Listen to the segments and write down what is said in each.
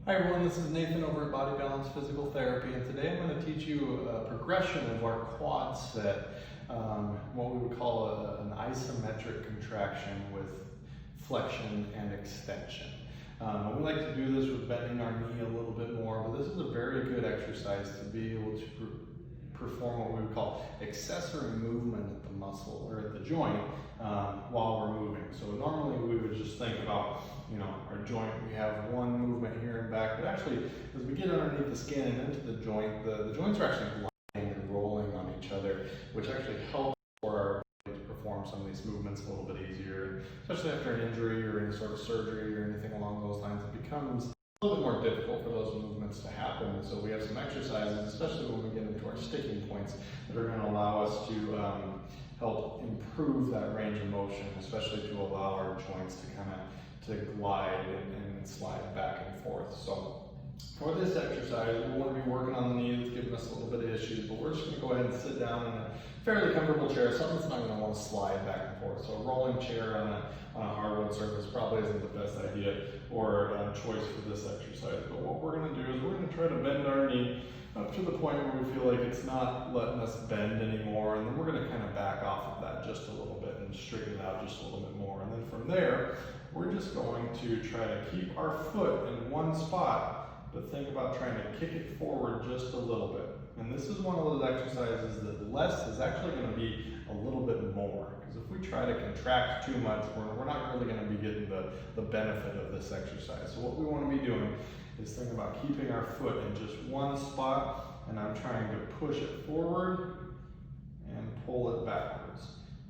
Hi everyone, this is Nathan over at Body Balance Physical Therapy, and today I'm going to teach you a progression of our quad set, what we would call an isometric contraction with flexion and extension. We like to do this with bending our knee a little bit more, but this is a very good exercise to be able to perform what we would call accessory movement at the muscle or at the joint while we're moving. So normally we would just think about, our joint, we have one movement here and back, but actually as we get underneath the skin and into the joint, the joints are actually gliding and rolling on each other, which actually helps for our body to perform some of these movements a little bit easier, especially after an injury or any sort of surgery or anything along those lines. It becomes a little bit more difficult for those movements to happen. And so we have some exercises, especially when we get into our sticking points, that are going to allow us to help improve that range of motion, especially to allow our joints to glide and slide back and forth. So for this exercise, we want to be working on the knee that's giving us a little bit of issues, but we're just going to go ahead and sit down in a fairly comfortable chair, something that's not going to want to slide back and forth. So a rolling chair on a hardwood surface probably isn't the best idea or choice for this exercise. But what we're going to do is we're going to try to bend our knee up to the point where we feel like it's not letting us bend anymore, and then we're going to kind of back off of that just a little bit and straighten it out just a little bit more. And then from there, we're just going to try to keep our foot in one spot, but think about trying to kick it forward just a little bit. And this is one of those exercises that less is actually going to be a little bit more, because if we try to contract too much, we're not really going to be getting the benefit of this exercise. So what we want to be doing is think about keeping our foot in just one spot, and I'm trying to push it forward and pull it backwards.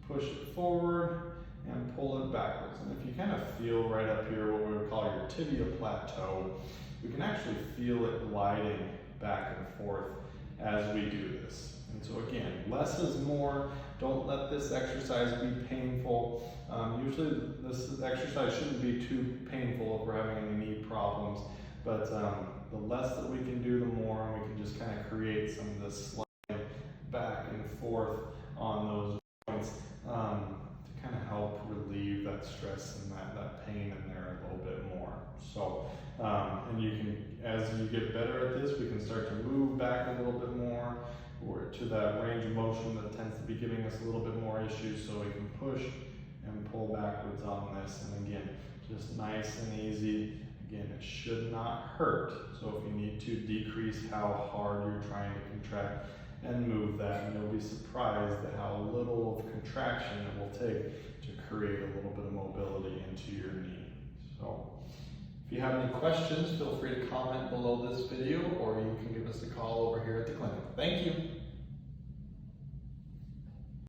Push it forward and pull it backwards. And if you kind of feel right up here what we would call your tibia plateau, we can actually feel it gliding back and forth as we do this. And so again, less is more. Don't let this exercise be painful. Usually this exercise shouldn't be too painful if we're having any knee problems, but the less that we can do, the more, and we can just kind of create some of this sliding back and forth on those joints to kind of help relieve that stress and that pain in there a little bit more. So, and you can, as you get better at this, we can start to move back a little bit more or to that range of motion that tends to be giving us a little bit more issues, so we can push and pull backwards on this. And again, just nice and easy. Again, it should not hurt. So if you need to decrease how hard you're trying to contract and move that, and you'll be surprised at how little of contraction it will take to create a little bit of mobility into your knee. So if you have any questions, feel free to comment below this video, or you can give us a call